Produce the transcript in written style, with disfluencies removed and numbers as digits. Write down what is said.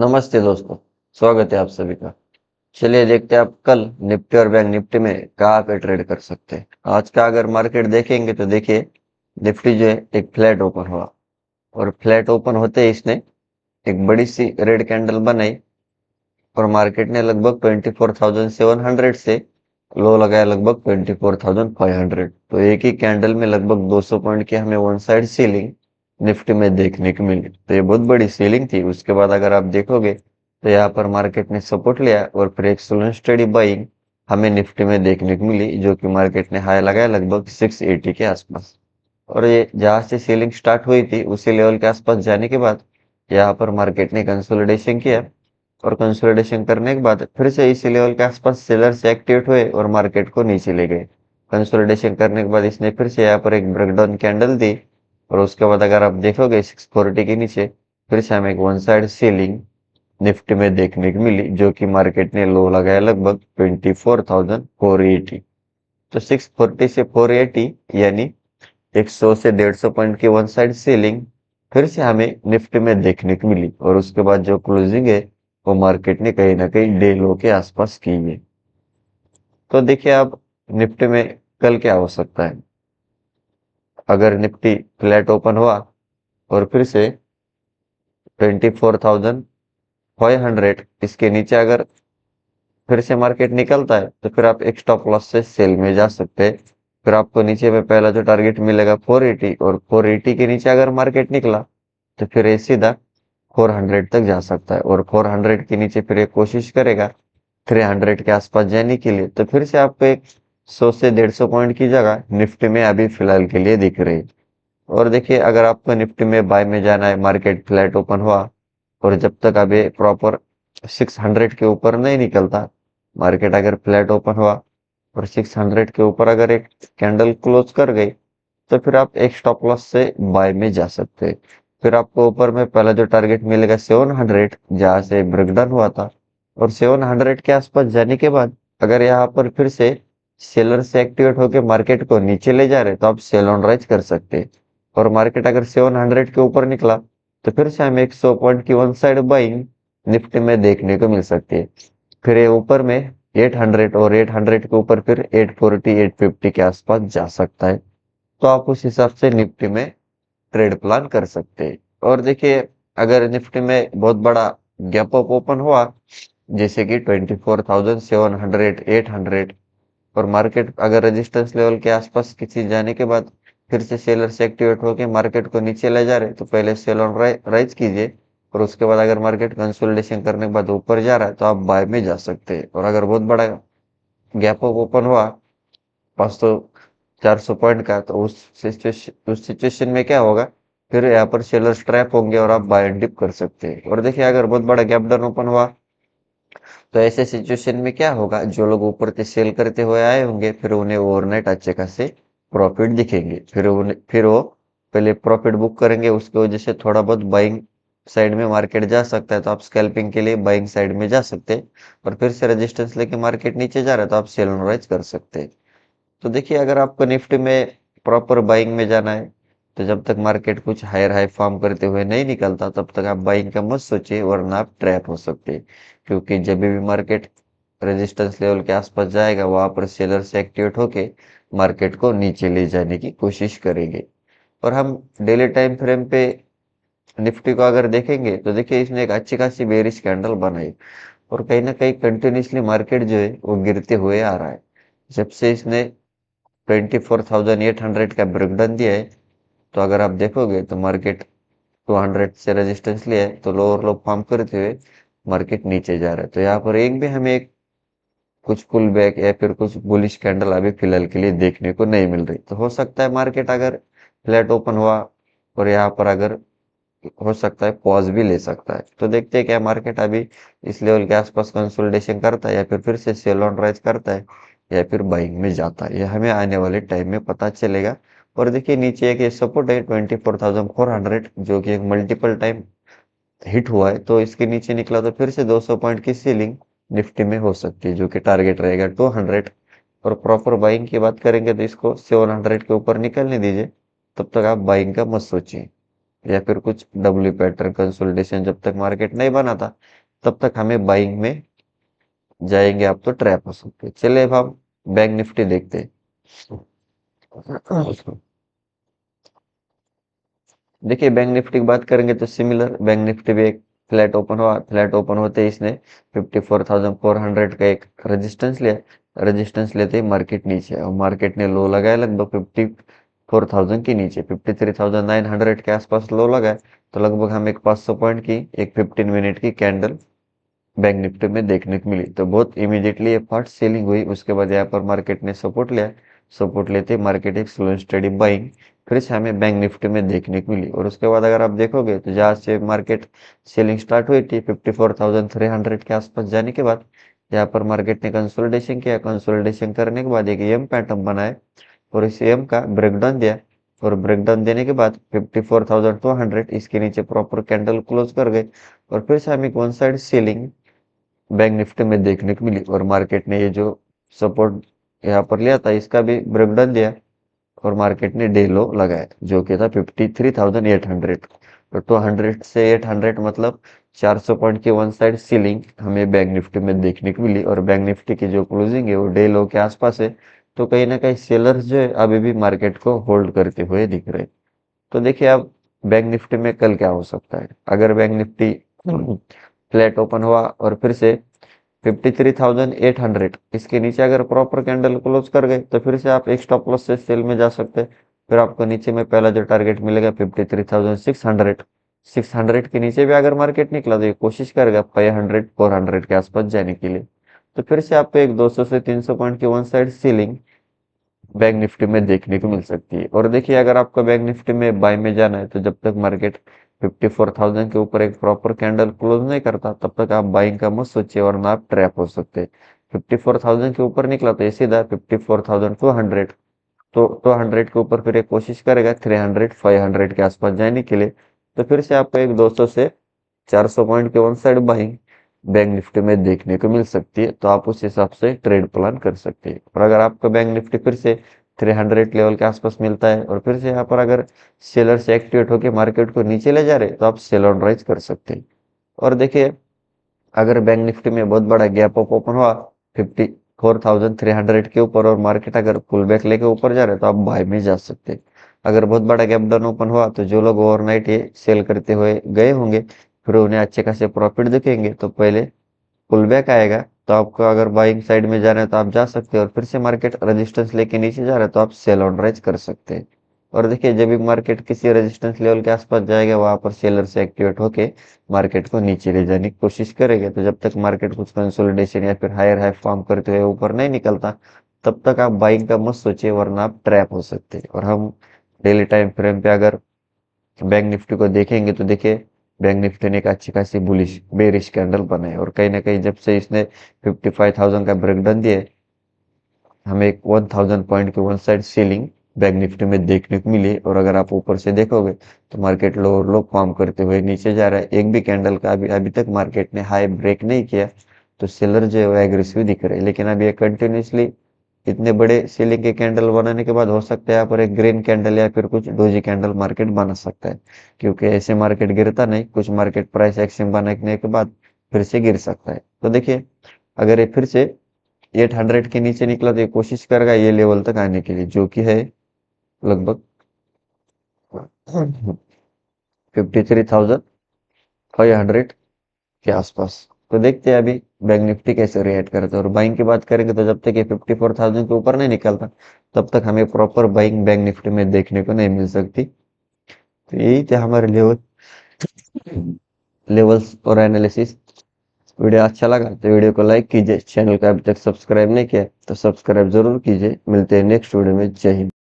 नमस्ते दोस्तों। स्वागत है आप सभी का। चलिए देखते हैं आप कल निफ्टी और बैंक निफ्टी में कहाँ पे ट्रेड कर सकते हैं। आज का अगर मार्केट देखेंगे तो देखिए निफ्टी जो है एक फ्लैट ओपन हुआ और फ्लैट ओपन होते ही इसने एक बड़ी सी रेड कैंडल बनाई और मार्केट ने लगभग 24,700 से लो लगाया लगभग 24,500। तो एक ही कैंडल में लगभग 200 पॉइंट की हमें वन साइड सीलिंग निफ्टी में देखने को मिली। तो ये बहुत बड़ी सीलिंग थी। उसके बाद अगर आप देखोगे तो यहाँ पर मार्केट ने सपोर्ट लिया और फिर एक स्लो स्टडी बाइंग हमें निफ्टी में देखने को मिली, जो कि मार्केट ने हाई लगाया लगभग 680 के आसपास। और ये जहां से सेलिंग स्टार्ट हुई थी उसी लेवल के आसपास जाने के बाद यहाँ पर मार्केट ने कंसोलिडेशन किया और कंसोलिडेशन करने के बाद फिर से इसी लेवल के आसपास सेलर्स एक्टिवेट हुए और मार्केट को नीचे ले गए। कंसोलिडेशन करने के बाद इसने फिर से यहाँ पर एक ब्रेकडाउन कैंडल दी और उसके बाद अगर आप देखोगे 640 के नीचे फिर से हमें एक वन साइड सेलिंग निफ्टी में देखने को मिली, जो कि मार्केट ने लो लगाया लगभग 24,480। तो 640 से 480 यानी 100 से 150 पॉइंट की वन साइड सेलिंग फिर से हमें निफ्टी में देखने को मिली और उसके बाद जो क्लोजिंग है वो मार्केट ने कहीं ना कहीं डे लो के आसपास की है। तो देखिए अब निफ्टी में कल क्या हो सकता है। अगर निफ्टी फ्लैट ओपन हुआ और फिर से 24,500 इसके नीचे अगर फिर से मार्केट निकलता है तो फिर आप एक स्टॉप लॉस से सेल में जा सकते हैं। फिर आपको नीचे में पहला जो टारगेट मिलेगा 480 और 480 के नीचे अगर मार्केट निकला तो फिर ये सीधा 400 तक जा सकता है और 400 के नीचे फिर ये कोशिश करेगा 300 के आसपास जाने के लिए। तो फिर से आपको एक 100 से 150 पॉइंट की जगह निफ्टी में अभी फिलहाल के लिए दिख रही है। और देखिए अगर आपको निफ्टी में बाय में जाना है, मार्केट फ्लैट ओपन हुआ और जब तक अभी प्रॉपर 600 के ऊपर नहीं निकलता, मार्केट अगर फ्लैट ओपन हुआ और 600 के ऊपर अगर एक कैंडल क्लोज कर गई तो फिर आप एक स्टॉप लॉस से बाय में जा सकते हैं। फिर आपको ऊपर में पहला जो टारगेट मिलेगा 700 जहां से ब्रेकडाउन हुआ था और 700 के आसपास जाने के बाद अगर यहाँ पर फिर से सेलर से एक्टिवेट होकर मार्केट को नीचे ले जा रहे तो आप सेल ऑन राइज कर सकते हैं। और मार्केट अगर 700 के ऊपर निकला तो फिर से हमें 100 पॉइंट की वन साइड बाइंग निफ्टी में देखने को मिल सकती है। फिर ये ऊपर में 800 और 800 के ऊपर फिर 840 850 के आसपास जा सकता है। तो आप उस हिसाब से निफ्टी में ट्रेड प्लान कर सकते हैं। और देखिए अगर निफ्टी में बहुत बड़ा गैप अप ओपन हुआ जैसे कि 24,700 800 और मार्केट अगर रेजिस्टेंस लेवल के आसपास किसी जाने के बाद फिर से सेलर से एक्टिवेट होकर मार्केट को नीचे ले जा रहे तो पहले सेल ऑन राइज कीजिए और उसके बाद अगर मार्केट कंसोलिडेशन करने के बाद ऊपर जा रहा है तो आप बाय में जा सकते हैं। और अगर बहुत बड़ा गैप अप ओपन हुआ 500 400 पॉइंट का तो उस सिचुएशन में क्या होगा, फिर यहाँ पर सेलर स्ट्रैप होंगे और आप बाय एंड डिप कर सकते हैं। और देखिए अगर बहुत बड़ा गैप डाउन ओपन हुआ तो ऐसे सिचुएशन में क्या होगा, जो लोग ऊपर से सेल करते हुए आए होंगे फिर उन्हें ओवरनाइट अच्छे खासे प्रॉफिट दिखेंगे। फिर वो पहले प्रॉफिट बुक करेंगे, उसकी वजह से थोड़ा बहुत बाइंग साइड में मार्केट जा सकता है तो आप स्कैल्पिंग के लिए बाइंग साइड में जा सकते हैं। और फिर से रेजिस्टेंस लेके मार्केट नीचे जा रहा है तो आप सेल ऑन राइज कर सकते हैं। तो देखिए अगर आपको निफ्टी में प्रॉपर बाइंग में जाना है तो जब तक मार्केट कुछ हायर हाई फॉर्म करते हुए नहीं निकलता तब तक आप बाइंग का मत सोचिए, वरना आप ट्रैप हो सकते हैं। क्योंकि जब भी मार्केट रेजिस्टेंस लेवल के आसपास जाएगा वहां पर सेलर से एक्टिवेट होके मार्केट को नीचे ले जाने की कोशिश करेंगे। और हम डेली टाइम फ्रेम पे निफ्टी को अगर देखेंगे तो देखिए इसने एक अच्छी खासी बेरिश कैंडल बनाई और कहीं ना कहीं कंटिन्यूसली मार्केट जो है वो गिरते हुए आ रहा है। जब से इसने 24,800 का ब्रेकडाउन दिया है तो अगर आप देखोगे तो मार्केट 200 से रेजिस्टेंस लिया है तो लोअर लो फॉर्म करते हुए मार्केट नीचे जा रहा है। तो यहाँ पर एक भी हमें एक कुछ पुल बैक या फिर कुछ बुलिश कैंडल अभी फिलहाल के लिए देखने को नहीं मिल रही। तो हो सकता है मार्केट अगर फ्लैट ओपन हुआ और यहाँ पर अगर हो सकता है पॉज भी ले सकता है। तो देखते हैं क्या मार्केट अभी इस लेवल के आसपास कंसोलिडेशन करता है या फिर से सेल ऑन राइज करता है या फिर बाइंग में जाता है, यह हमें आने वाले टाइम में पता चलेगा। और देखिए नीचे एक सपोर्ट है 24,400 जो कि एक मल्टीपल टाइम हिट हुआ है, तो इसके नीचे निकला तो फिर से 200 पॉइंट की सीलिंग निफ्टी में हो सकती है, जो कि टारगेट रहेगा 200। और प्रॉपर बाइंग की बात करेंगे तो इसको 700 के ऊपर निकलने दीजिए, तब तक आप बाइंग का मत सोचिए। या फिर कुछ डब्ल्यू पैटर्न कंसोलिडेशन जब तक मार्केट नहीं बना था तब तक हमें बाइंग में जाएंगे आप तो ट्रैप हो सकते हैं। चलिए अब हम बैंक निफ्टी देखते हैं। देखिए बैंक निफ्टी की बात करेंगे तो सिमिलर बैंक निफ्टी भी एक फ्लैट ओपन हुआ, फ्लैट ओपन होते ही इसने 54,400 का एक रेजिस्टेंस लिया, रेजिस्टेंस लेते ही मार्केट नीचे और मार्केट ने लो लगाया लगभग 54,000 के नीचे, 53,900 के आसपास लो लगाए। तो लगभग हम एक 500 पॉइंट की एक 15 मिनट की कैंडल बैंक निफ्टी में देखने को मिली। तो बहुत इमीडिएटली ये फास्ट सेलिंग हुई, उसके बाद यहाँ पर मार्केट ने सपोर्ट लिया, सपोर्ट लेते मार्केट एक स्लो स्टडी बाइंग फिर से हमें बैंक निफ्टी में देखने को मिली। और उसके बाद अगर आप देखोगे तो जहाँ से मार्केट सेलिंग स्टार्ट हुई थी 54,300 के आसपास जाने के बाद यहाँ पर मार्केट ने कंसोलिडेशन किया, कंसोलिडेशन करने के बाद एक एम पैटर्न बनाए और इस एम का ब्रेकडाउन दिया और ब्रेकडाउन देने के बाद 54,200 इसके नीचे प्रॉपर कैंडल क्लोज कर गए और फिर से हमें एक one side selling bank Nifty में देखने को मिली और मार्केट ने ये जो सपोर्ट यहाँ पर लिया था इसका भी ब्रेकडाउन दिया और मार्केट ने डे लो लगाया जो कि था 53,800। तो 200 से 800 मतलब 400 पॉइंट की वन साइड सीलिंग हमें बैंक निफ्टी में देखने को मिली और बैंक निफ्टी की जो क्लोजिंग है वो डे लो के आसपास है। तो कहीं ना कहीं सेलर्स जो है अभी भी मार्केट को होल्ड करते हुए दिख रहे। तो देखिए अब बैंक निफ्टी में कल क्या हो सकता है। अगर बैंक निफ्टी फ्लैट ओपन हुआ और फिर से 53,800 इसके नीचे अगर प्रॉपर कैंडल क्लोज कर गए तो फिर से आप एक स्टॉप लॉस से सेल में जा सकते हैं। फिर आपको नीचे में पहला जो टारगेट मिलेगा 53,600, 600 के नीचे भी अगर मार्केट निकला तो ये कोशिश करेगा 500 400 के आसपास जाने के लिए। तो फिर से आपको एक 200 से 300 पॉइंट की one side ceiling bank Nifty में देखने को मिल सकती है। और देखिए अगर आपको बैंक निफ्टी में बाय में जाना है तो जब तक मार्केट 54,000 के ऊपर एक प्रॉपर कैंडल क्लोज नहीं करता तब तक आप बाइंग का मत सोचिए वरना आप ट्रैप हो सकते हैं। 54,000 के ऊपर निकला तो ये सीधा 54,200, तो 200 के ऊपर फिर एक कोशिश करेगा 300 500 के आसपास जाने के लिए। तो फिर से आपको एक 200 से 400 पॉइंट के one side buying bank Nifty में देखने को मिल सकती है। तो आप उस हिसाब से ट्रेड प्लान कर सकते हैं। और अगर आपको बैंक निफ्टी फिर से 300 लेवल के आसपास मिलता है और फिर से यहाँ पर अगर सेलर से एक्टिवेट होकर मार्केट को नीचे ले जा रहे तो आप सेल ऑन राइज कर सकते हैं। और देखिए अगर बैंक निफ्टी में बहुत बड़ा गैप अप ओपन हुआ 54,300 के ऊपर और मार्केट अगर पुल बैक लेके ऊपर जा रहे तो आप बाय में जा सकते हैं। अगर बहुत बड़ा गैप डाउन ओपन हुआ तो जो लोग ओवरनाइट ये सेल करते हुए गए होंगे फिर उन्हें अच्छे खासे प्रॉफिट दिखेंगे तो पहले पुल बैक आएगा। तो आपको अगर बाइंग साइड में जाना है तो आप जा सकते हैं और फिर से मार्केट रेजिस्टेंस लेके नीचे जा रहा है तो आप सेल ऑन राइज कर सकते हैं। और देखिए जब भी मार्केट किसी रेजिस्टेंस लेवल के आसपास जाएगा वहां पर सेलर से एक्टिवेट होके मार्केट को नीचे ले जाने की कोशिश करेंगे। तो जब तक मार्केट कुछ कंसोलिडेशन या फिर हायर हाई फॉर्म करते हुए ऊपर नहीं निकलता तब तक आप बाइंग का मत सोचिए वरना आप ट्रैप हो सकते हैं। और हम डेली टाइम फ्रेम पे अगर बैंक निफ्टी को देखेंगे तो देखिए बैंक निफ्टी ने एक अच्छी खासी बुलिश बेरिश कैंडल बनाए और कहीं ना कहीं जब से इसने 55,000 का ब्रेकडाउन दिए हमें एक 1,000 पॉइंट की one side ceiling bank Nifty में देखने को मिली। और अगर आप ऊपर से देखोगे तो मार्केट लो और लो फॉर्म करते हुए नीचे जा रहा है। एक भी कैंडल का अभी तक मार्केट ने हाई ब्रेक नहीं किया। तो सेलर जो है वो एग्रेसिव दिख रहे हैं लेकिन अब ये कंटिन्यूसली इतने बड़े सीलिंग के कैंडल बनाने के बाद हो सकता है यहाँ पर एक ग्रीन कैंडल या फिर कुछ डोजी कैंडल मार्केट बना सकता है। क्योंकि ऐसे मार्केट गिरता नहीं, कुछ मार्केट प्राइस एक्शन बनाने के बाद फिर से गिर सकता है। तो देखिए अगर ये फिर से 800 के नीचे निकला तो ये कोशिश करेगा ये लेवल तक आने के लिए जो कि है लगभग 53,500 के आसपास। तो देखते हैं अभी बैंक निफ्टी कैसे रिएक्ट करता है। और बाइंग की बात करेंगे तो जब तक ये 54,000 के ऊपर नहीं निकलता तब तक हमें प्रॉपर बाइंग बैंक निफ्टी में देखने को नहीं मिल सकती। तो यही थे हमारे लेवल्स और एनालिसिस। वीडियो अच्छा लगा तो वीडियो को लाइक कीजिए, चैनल को अभी तक सब्सक्राइब नहीं किया तो सब्सक्राइब जरूर कीजिए। मिलते हैं नेक्स्ट वीडियो में। जय हिंद।